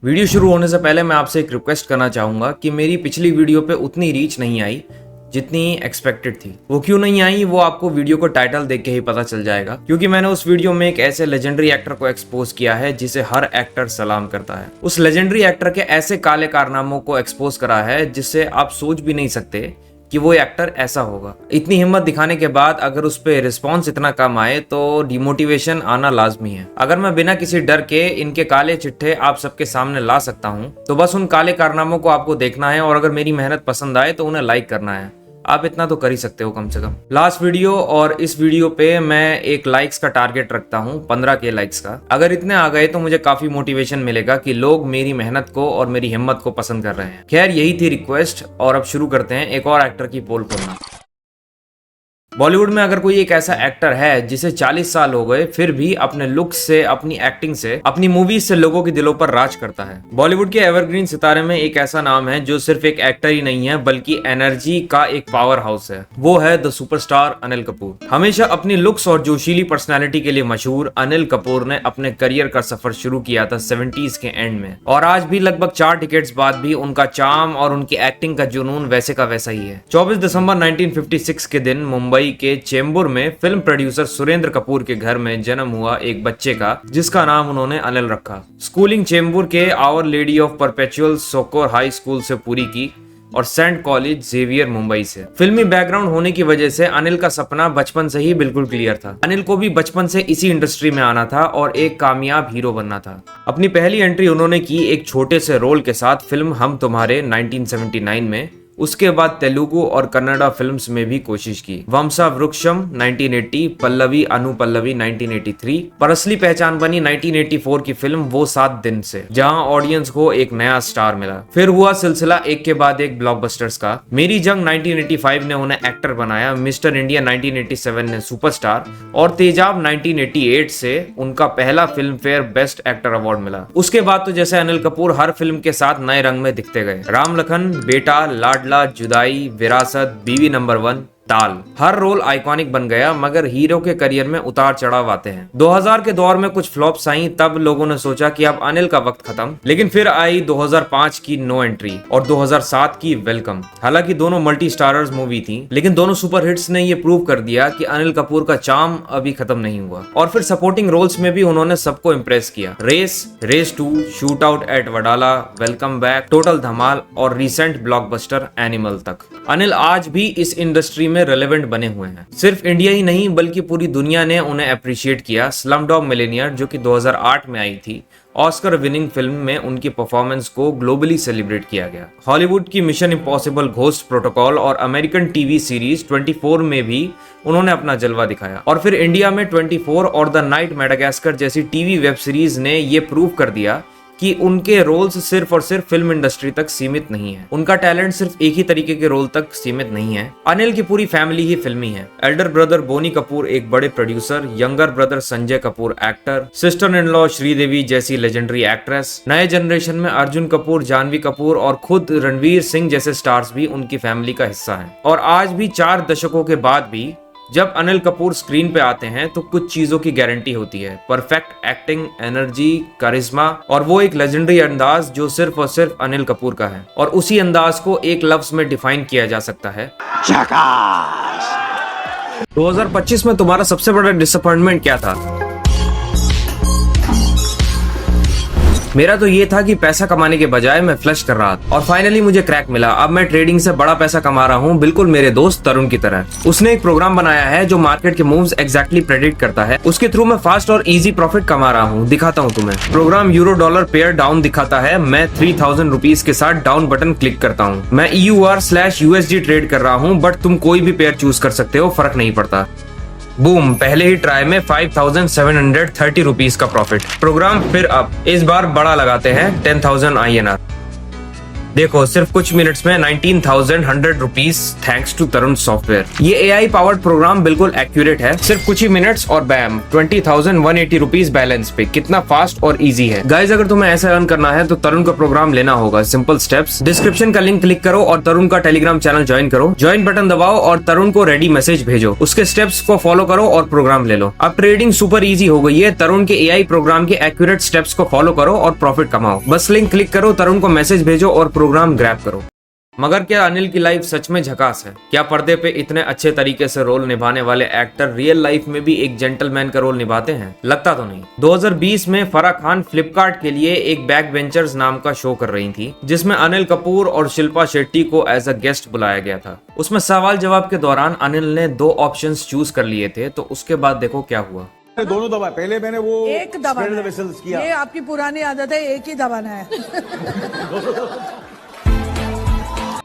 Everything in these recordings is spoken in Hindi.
वीडियो शुरू होने से पहले मैं आपसे एक रिक्वेस्ट करना चाहूंगा कि मेरी पिछली वीडियो पे उतनी रीच नहीं आई जितनी एक्सपेक्टेड थी। वो क्यों नहीं आई वो आपको वीडियो को टाइटल देख के ही पता चल जाएगा, क्योंकि मैंने उस वीडियो में एक ऐसे लेजेंडरी एक्टर को एक्सपोज किया है जिसे हर एक्टर सलाम करता है। उस लेजेंडरी एक्टर के ऐसे काले कारनामों को एक्सपोज करा है जिससे आप सोच भी नहीं सकते कि वो एक्टर ऐसा होगा। इतनी हिम्मत दिखाने के बाद अगर उस पे रिस्पॉन्स इतना कम आए तो डिमोटिवेशन आना लाजमी है। अगर मैं बिना किसी डर के इनके काले चिट्ठे आप सबके सामने ला सकता हूँ तो बस उन काले कारनामों को आपको देखना है और अगर मेरी मेहनत पसंद आए तो उन्हें लाइक करना है। आप इतना तो कर ही सकते हो कम से कम। लास्ट वीडियो और इस वीडियो पे मैं एक लाइक्स का टारगेट रखता हूँ, 15K लाइक्स का। अगर इतने आ गए तो मुझे काफी मोटिवेशन मिलेगा कि लोग मेरी मेहनत को और मेरी हिम्मत को पसंद कर रहे हैं। खैर यही थी रिक्वेस्ट और अब शुरू करते हैं एक और एक्टर की पोल खोलना। बॉलीवुड में अगर कोई एक ऐसा एक्टर है जिसे 40 साल हो गए फिर भी अपने लुक से, अपनी एक्टिंग से, अपनी मूवीज से लोगों के दिलों पर राज करता है। बॉलीवुड के एवरग्रीन सितारे में एक ऐसा नाम है जो सिर्फ एक एक्टर ही नहीं है बल्कि एनर्जी का एक पावर हाउस है। वो है द सुपरस्टार अनिल कपूर। हमेशा अपनी लुक्स और जोशीली पर्सनैलिटी के लिए मशहूर अनिल कपूर ने अपने करियर का सफर शुरू किया था 70s के एंड में और आज भी लगभग 4 डिकेड्स बाद भी उनका चार्म और उनकी एक्टिंग का जुनून वैसे का वैसा ही है। 24 दिसंबर 1956 के दिन मुंबई के चेंबूर में फिल्म प्रोड्यूसर सुरेंद्र कपूर के घर में जन्म हुआ एक बच्चे का जिसका नाम उन्होंने अनिल रखा। स्कूलिंग चेंबूर के our lady of perpetual succour high school से पूरी की और सेंट कॉलेज जेवियर मुंबई से। फिल्मी बैकग्राउंड होने की वजह से अनिल का सपना बचपन से ही बिल्कुल क्लियर था। अनिल को भी बचपन से इसी इंडस्ट्री में आना था और एक कामयाब हीरो बनना था। अपनी पहली एंट्री उन्होंने की एक छोटे से रोल के साथ फिल्म हम तुम्हारे 1979 में। उसके बाद तेलुगु और कन्नड़ा फिल्म्स में भी कोशिश की। वंशा वृक्षम 1980, पल्लवी अनुपल्लवी 1983, पर असली पहचान बनी 1984 की फिल्म वो 7 दिन से, जहां ऑडियंस को एक नया स्टार मिला। फिर हुआ सिलसिला एक के बाद एक ब्लॉकबस्टर्स का। मेरी जंग 1985 ने उन्हें एक्टर बनाया, मिस्टर इंडिया 1987 ने सुपरस्टार और तेजाब 1988 से उनका पहला film fair best actor award मिला। उसके बाद तो जैसे अनिल कपूर हर फिल्म के साथ नए रंग में दिखते गए। राम लखन, बेटा, लाडला, जुदाई, विरासत, बीवी नंबर 1, ताल, हर रोल आइकॉनिक बन गया। मगर हीरो के करियर में उतार चढ़ाव आते हैं। 2000 के दौर में कुछ फ्लॉप्स आई, तब लोगों ने सोचा कि अब अनिल का वक्त खत्म। लेकिन फिर आई 2005 की नो एंट्री और 2007 की वेलकम। हालांकि दोनों मल्टी स्टारर्स मूवी थी, लेकिन दोनों सुपर हिट्स ने ये प्रूव कर दिया कि अनिल कपूर का चार्म अभी खत्म नहीं हुआ। और फिर सपोर्टिंग रोल्स में भी उन्होंने सबको इम्प्रेस किया। Race 2, shoot out at Wadala, welcome back, total Dhamaal और रिसेंट ब्लॉकबस्टर एनिमल तक अनिल आज भी इस इंडस्ट्री में रेलेवेंट बने हुए हैं। सिर्फ इंडिया ही नहीं बल्कि पूरी दुनिया ने उन्हें अप्रिशिएट किया। स्लमडॉग मिलियनेयर जो कि 2008 में आई थी, ऑस्कर विनिंग फिल्म में उनकी परफॉर्मेंस को ग्लोबली सेलिब्रेट किया गया। हॉलीवुड की मिशन इम्पॉसिबल, घोस्ट प्रोटोकॉल और अमेरिकन टीवी सीरीज 24 में भी उन्होंने अपना जलवा दिखाया। और फिर इंडिया में 24 और द नाइट मेडागास्कर जैसी टीवी वेब सीरीज ने ये प्रूव कर दिया कि उनके रोल्स सिर्फ और सिर्फ फिल्म इंडस्ट्री तक सीमित नहीं है। उनका टैलेंट सिर्फ एक ही तरीके के रोल तक सीमित नहीं है। अनिल की पूरी फैमिली ही फिल्मी है। एल्डर ब्रदर बोनी कपूर एक बड़े producer, younger brother Sanjay Kapoor actor, sister in law Sridevi जैसी लेजेंडरी एक्ट्रेस, नए जनरेशन में अर्जुन कपूर, जानवी कपूर और खुद रणवीर सिंह जैसे स्टार्स भी उनकी फैमिली का हिस्सा है। और आज भी 4 दशकों के बाद भी जब अनिल कपूर स्क्रीन पे आते हैं तो कुछ चीजों की गारंटी होती है। परफेक्ट एक्टिंग, एनर्जी, कारिश्मा और वो एक लेजेंडरी अंदाज जो सिर्फ और सिर्फ अनिल कपूर का है। और उसी अंदाज को एक लफ्ज में डिफाइन किया जा सकता है, झकास। 2025 में तुम्हारा सबसे बड़ा डिसअपॉइंटमेंट क्या था? मेरा तो ये था कि पैसा कमाने के बजाय मैं फ्लश कर रहा था और फाइनली मुझे क्रैक मिला। अब मैं ट्रेडिंग से बड़ा पैसा कमा रहा हूँ, बिल्कुल मेरे दोस्त तरुण की तरह। उसने एक प्रोग्राम बनाया है जो मार्केट के मूव्स एग्जैक्टली प्रेडिक्ट करता है। उसके थ्रू मैं फास्ट और इजी प्रॉफिट कमा रहा हूँ। दिखाता हूँ तुम्हें। Program euro dollar pair down दिखाता है। मैं 3000 रुपीज के साथ डाउन बटन क्लिक करता हूँ। मैं EUR/USD ट्रेड कर रहा हूँ, बट तुम कोई भी पेयर चूज कर सकते हो, फर्क नहीं पड़ता। बूम, पहले ही ट्राई में 5730 रुपीज का प्रॉफिट। प्रोग्राम फिर अब इस बार बड़ा लगाते हैं, 10,000 INR। देखो सिर्फ कुछ मिनट्स में 19,100 rupees thanks to Tarun software. ये AI पावर्ड प्रोग्राम बिल्कुल एक्यूरेट है, सिर्फ कुछ ही मिनट्स और बैम 20,180 रुपीज बैलेंस पे। कितना फास्ट और इजी है गाइज। अगर तुम्हें ऐसा अर्न करना है तो तरुण का प्रोग्राम लेना होगा। सिंपल स्टेप्स, डिस्क्रिप्शन का लिंक क्लिक करो और तरुण का टेलीग्राम चैनल ज्वाइन करो। ज्वाइन बटन दबाओ और तरुण को रेडी मैसेज भेजो। उसके स्टेप्स को फॉलो करो और प्रोग्राम ले लो। अब ट्रेडिंग सुपर इजी हो गई है। तरुण के AI प्रोग्राम के एक्यूरेट स्टेप्स को फॉलो करो और प्रॉफिट कमाओ। बस लिंक क्लिक करो, तरुण को मैसेज भेजो और प्रोग्राम ग्रैब करो। मगर क्या अनिल की लाइफ सच में झकास है? क्या पर्दे पे इतने अच्छे तरीके से रोल निभाने वाले एक्टर रियल लाइफ में भी एक जेंटलमैन का रोल निभाते हैं? लगता तो नहीं। 2020 में फराह खान फ्लिपकार्ट के लिए एक बैक बेंचर्स नाम का शो कर रही थी, जिसमें अनिल कपूर और शिल्पा शेट्टी को एज अ गेस्ट बुलाया गया था। उसमें सवाल जवाब के दौरान अनिल ने 2 ऑप्शंस चूज कर लिए थे, तो उसके बाद देखो क्या हुआ। दोनों दबा, पहले मैंने वो एक दबाना किया। ये आपकी पुरानी आदत है, एक ही दबाना है।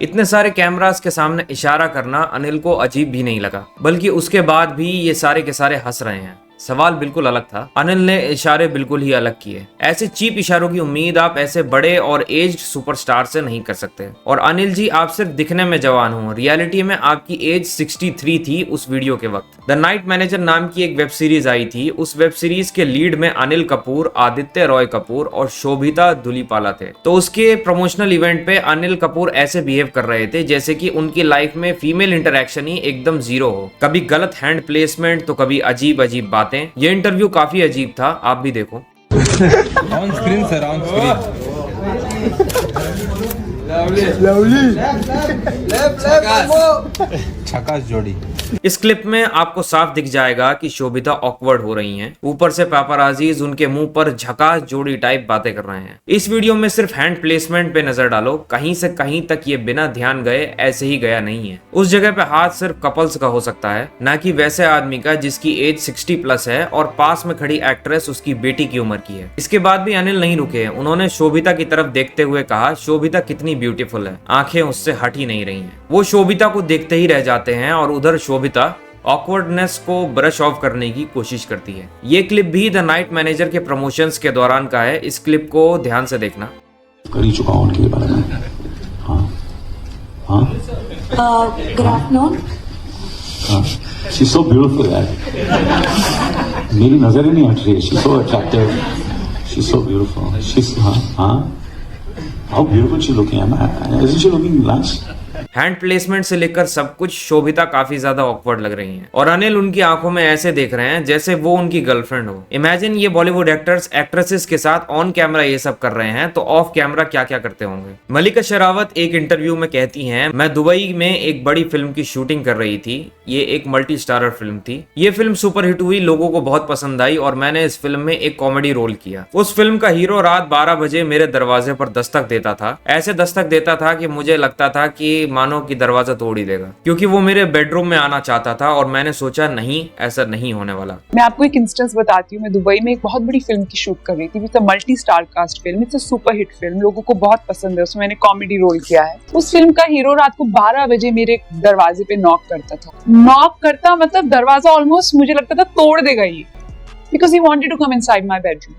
इतने सारे कैमरास के सामने इशारा करना अनिल को अजीब भी नहीं लगा, बल्कि उसके बाद भी ये सारे के सारे हंस रहे हैं। सवाल बिल्कुल अलग था, अनिल ने इशारे बिल्कुल ही अलग किए। ऐसे चीप इशारों की उम्मीद आप ऐसे बड़े और एज्ड सुपरस्टार से नहीं कर सकते। और अनिल जी, आप सिर्फ दिखने में जवान हो, रियलिटी में आपकी एज 63 थी उस वीडियो के वक्त। द नाइट मैनेजर नाम की एक वेब सीरीज आई थी। उस वेब सीरीज के लीड में अनिल कपूर, आदित्य रॉय कपूर और शोभिता धुलीपाला थे। तो उसके प्रमोशनल इवेंट पे अनिल कपूर ऐसे बिहेव कर रहे थे जैसे कि उनकी लाइफ में फीमेल इंटरेक्शन ही एकदम जीरो हो। कभी गलत हैंड प्लेसमेंट तो कभी अजीब अजीब बातें। ये इंटरव्यू काफी अजीब था, आप भी देखो। On screen sir, on screen. झकास जोड़ी। इस क्लिप में आपको साफ दिख जाएगा कि शोभिता ऑकवर्ड हो रही हैं। ऊपर से पापाराजीज उनके मुंह पर झकास जोड़ी टाइप बातें कर रहे हैं। इस वीडियो में सिर्फ हैंड प्लेसमेंट पे नजर डालो, कहीं से कहीं तक ये बिना ध्यान गए ऐसे ही गया नहीं है। उस जगह पे हाथ सिर्फ कपल्स का हो सकता है, ना कि वैसे आदमी का जिसकी एज 60+ है और पास में खड़ी एक्ट्रेस उसकी बेटी की उम्र की है। इसके बाद भी अनिल नहीं रुके। उन्होंने शोभिता की तरफ देखते हुए कहा, शोभिता कितनी ब्यूटीफुल है, आंखें उससे हट ही नहीं रही हैं। वो शोभिता को देखते ही रह जाते हैं और उधर शोभिता ऑकवर्डनेस को ब्रश ऑफ करने की कोशिश करती है। ये क्लिप भी द नाइट मैनेजर के प्रमोशंस के दौरान का है। इस क्लिप को ध्यान से देखना। कर ही चुका हूं उनके बारे में। हाँ हाँ गुड आफ्टरनून। हाँ, शी इज सो ब्यूटीफुल यार, मेरी नजर ही नहीं हट रही है। She is so attractive, she is so beautiful, she is हाँ हाउ ब्यूटीफुल शी लुकिंग है। Isn't she looking nice? Hand placement से लेकर सब कुछ शोभिता काफी ज्यादा ऑकवर्ड लग रही हैं और अनिल उनकी आंखों में ऐसे देख रहे हैं जैसे वो उनकी गर्लफ्रेंड हो। इमेजिन ये बॉलीवुड एक्टर्स एक्ट्रेसेस के साथ ऑन कैमरा ये सब कर रहे हैं, तो ऑफ कैमरा क्या क्या करते होंगे। मलिका शेरावत एक इंटरव्यू में कहती हैं, मैं दुबई में एक बड़ी फिल्म की शूटिंग कर रही थी। ये एक मल्टी स्टारर फिल्म थी। ये फिल्म सुपरहिट हुई, लोगों को बहुत पसंद आई और मैंने इस फिल्म में एक कॉमेडी रोल किया। उस फिल्म का हीरो रात 12 बजे मेरे दरवाजे पर दस्तक देता था। ऐसे दस्तक देता था कि मुझे लगता था कि मानो कि दरवाजा तोड़ ही देगा, क्योंकि वो मेरे बेडरूम में आना चाहता था और मैंने सोचा नहीं, ऐसा नहीं होने वाला। मैं आपको एक इंस्टेंस बताती हूँ। मैं दुबई में एक बहुत बड़ी फिल्म की शूट कर रही थी। It's a multi star cast film, it's a super hit film, लोगों को बहुत पसंद है। उसमें मैंने कॉमेडी रोल किया है। उस फिल्म का हीरो रात को 12 बजे मेरे दरवाजे पे नॉक करता था। नॉक करता मतलब दरवाजा ऑलमोस्ट मुझे लगता था तोड़ देगा ये, because he wanted to come inside my bedroom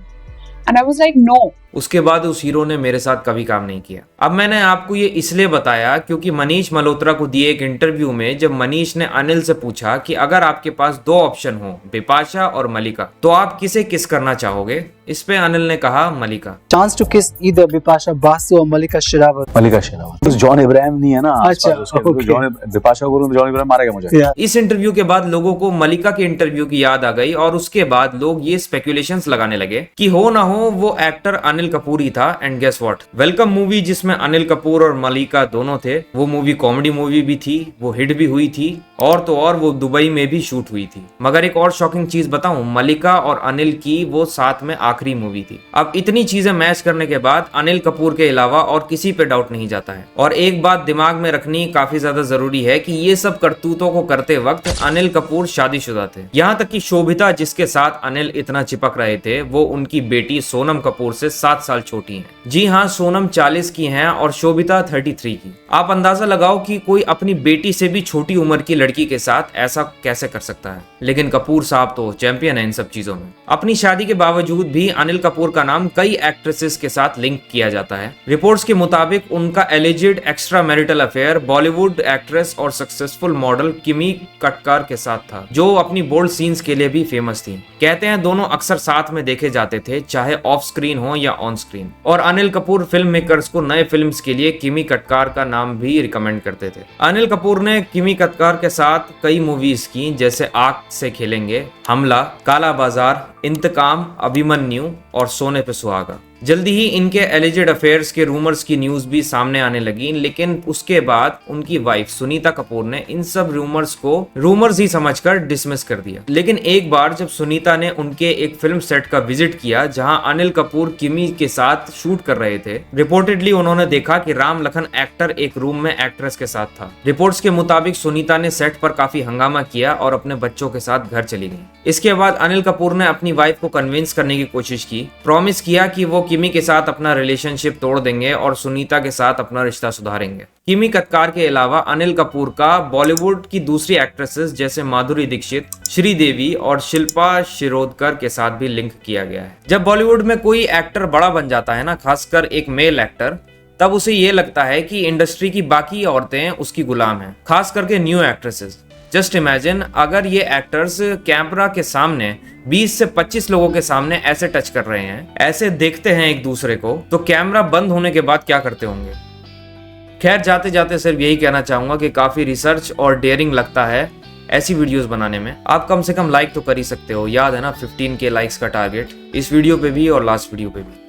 and I was like no. उसके बाद उस हीरो ने मेरे साथ कभी काम नहीं किया। अब मैंने आपको ये इसलिए बताया क्योंकि मनीष मल्होत्रा को दिए एक इंटरव्यू में जब मनीष ने अनिल से पूछा कि अगर आपके पास 2 ऑप्शन हो, बिपाशा और मलिका, तो आप किसे किस करना चाहोगे? इस पे अनिल ने कहा मलिका। चांस टू किस ईदर बिपाशा बासु और मलिका शेरावत। मलिका शेरावत। तो जॉन इब्राहिम नहीं है ना? अच्छा, जॉन बिपाशा को जॉन इब्राहिम मारेगा मुझे। इस इंटरव्यू के बाद लोगों को मलिका के इंटरव्यू की याद आ गई और उसके बाद लोग ये स्पेकुलेशंस लगाने लगे कि हो ना हो वो एक्टर अनिल कपूर ही था। And guess what, Welcome movie जिसमें अनिल कपूर और मलिका दोनों थे, वो मूवी कॉमेडी मूवी भी थी, वो हिट भी हुई थी और तो और वो दुबई में भी शूट हुई थी। मगर एक और शॉकिंग चीज बताऊं, मलिका और अनिल की वो साथ में आखिरी मूवी थी। अब इतनी चीजें मैच करने के बाद अनिल कपूर के अलावा और किसी पे डाउट नहीं जाता है। और एक बात दिमाग में रखनी काफी ज्यादा जरूरी है कि ये सब करतूतों को करते वक्त अनिल कपूर शादीशुदा थे। यहाँ तक कि शोभिता जिसके साथ अनिल इतना चिपक रहे थे, वो उनकी बेटी सोनम कपूर से 7 साल छोटी है। जी हाँ, सोनम 40 की हैं और शोभिता 33 की। आप अंदाजा लगाओ कि कोई अपनी बेटी से भी छोटी उम्र की लड़की लड़की के साथ ऐसा कैसे कर सकता है, लेकिन कपूर साहब तो चैंपियन है इन सब चीजों में। अपनी शादी के बावजूद भी अनिल कपूर का नाम कई एक्ट्रेसेस के साथ लिंक किया जाता है। रिपोर्ट्स के मुताबिक उनका alleged extra marital affair Bollywood actress और सक्सेसफुल मॉडल किमी कटकार के साथ था, जो अपनी बोल्ड सीन्स के लिए भी फेमस थी। कहते हैं दोनों अक्सर साथ में देखे जाते थे, चाहे ऑफ स्क्रीन हो या ऑन स्क्रीन। और अनिल कपूर फिल्म मेकर्स को नए फिल्म्स के लिए किमी कटकार का नाम भी रिकमेंड करते थे। अनिल कपूर ने किमी कटकार के साथ कई मूवीज की, जैसे आग से खेलेंगे, हमला, काला बाजार, इंतकाम, अभिमन्यु और सोने पे सुहागा। जल्दी ही इनके एलिजिड अफेयर्स के रूमर्स की न्यूज भी सामने आने लगी, लेकिन उसके बाद उनकी वाइफ सुनीता कपूर ने इन सब रूमर्स को रूमर्स ही समझकर डिसमिस कर दिया। लेकिन एक बार जब सुनीता ने उनके एक फिल्म सेट का विजिट किया जहां अनिल कपूर किमी के साथ शूट कर रहे थे, रिपोर्टेडली उन्होंने देखा कि राम लखन एक्टर एक रूम में एक्ट्रेस के साथ था। रिपोर्ट्स के मुताबिक सुनीता ने सेट पर काफी हंगामा किया और अपने बच्चों के साथ घर चली गई। इसके बाद अनिल कपूर ने अपनी वाइफ को कन्विंस करने की कोशिश की, प्रॉमिस किया कि वो किमी के साथ अपना रिलेशनशिप तोड़ देंगे और सुनीता के साथ अपना रिश्ता सुधारेंगे। किमी कटकार के अलावा अनिल कपूर का बॉलीवुड की दूसरी एक्ट्रेसेस जैसे माधुरी दीक्षित, श्रीदेवी और शिल्पा शिरोडकर के साथ भी लिंक किया गया है। जब बॉलीवुड में कोई एक्टर बड़ा बन जाता है ना, खासकर एक मेल एक्टर, तब उसे ये लगता है कि इंडस्ट्री की बाकी औरतें उसकी गुलाम हैं, खास करके न्यू एक्ट्रेसेस। जस्ट इमेजिन अगर ये एक्टर्स कैमरा के सामने 20 से 25 लोगों के सामने ऐसे टच कर रहे हैं, ऐसे देखते हैं एक दूसरे को, तो कैमरा बंद होने के बाद क्या करते होंगे। खैर, जाते जाते सिर्फ यही कहना चाहूंगा कि काफी रिसर्च और डेयरिंग लगता है ऐसी वीडियोस बनाने में। आप कम से कम लाइक तो कर ही सकते हो, याद है ना 15K लाइक्स का टारगेट, इस वीडियो पे भी और लास्ट वीडियो पे भी।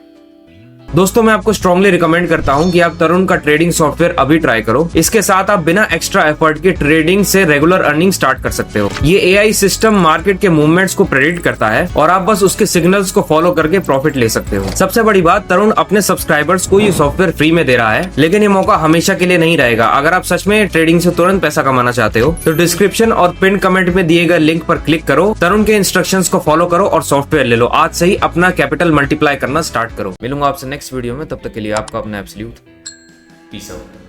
दोस्तों, मैं आपको स्ट्रांगली रिकमेंड करता हूं कि आप तरुण का ट्रेडिंग सॉफ्टवेयर अभी ट्राई करो। इसके साथ आप बिना एक्स्ट्रा एफर्ट के ट्रेडिंग से रेगुलर अर्निंग स्टार्ट कर सकते हो। ये एआई सिस्टम मार्केट के मूवमेंट्स को प्रेडिक्ट करता है और आप बस उसके सिग्नल्स को फॉलो करके प्रॉफिट ले सकते हो। सबसे बड़ी बात, तरुण अपने सब्सक्राइबर्स को ये सॉफ्टवेयर फ्री में दे रहा है, लेकिन ये मौका हमेशा के लिए नहीं रहेगा। अगर आप सच में ट्रेडिंग से तुरंत पैसा कमाना चाहते हो तो डिस्क्रिप्शन और पिन कमेंट में दिए गए लिंक पर क्लिक करो, तरुण के इंस्ट्रक्शंस को फॉलो करो और सॉफ्टवेयर ले लो। आज से ही अपना कैपिटल मल्टीप्लाई करना स्टार्ट करो। मिलूंगा आपसे नेक्स्ट वीडियो में, तब तक के लिए आपका अपना एब्सोल्यूट पीस आउट।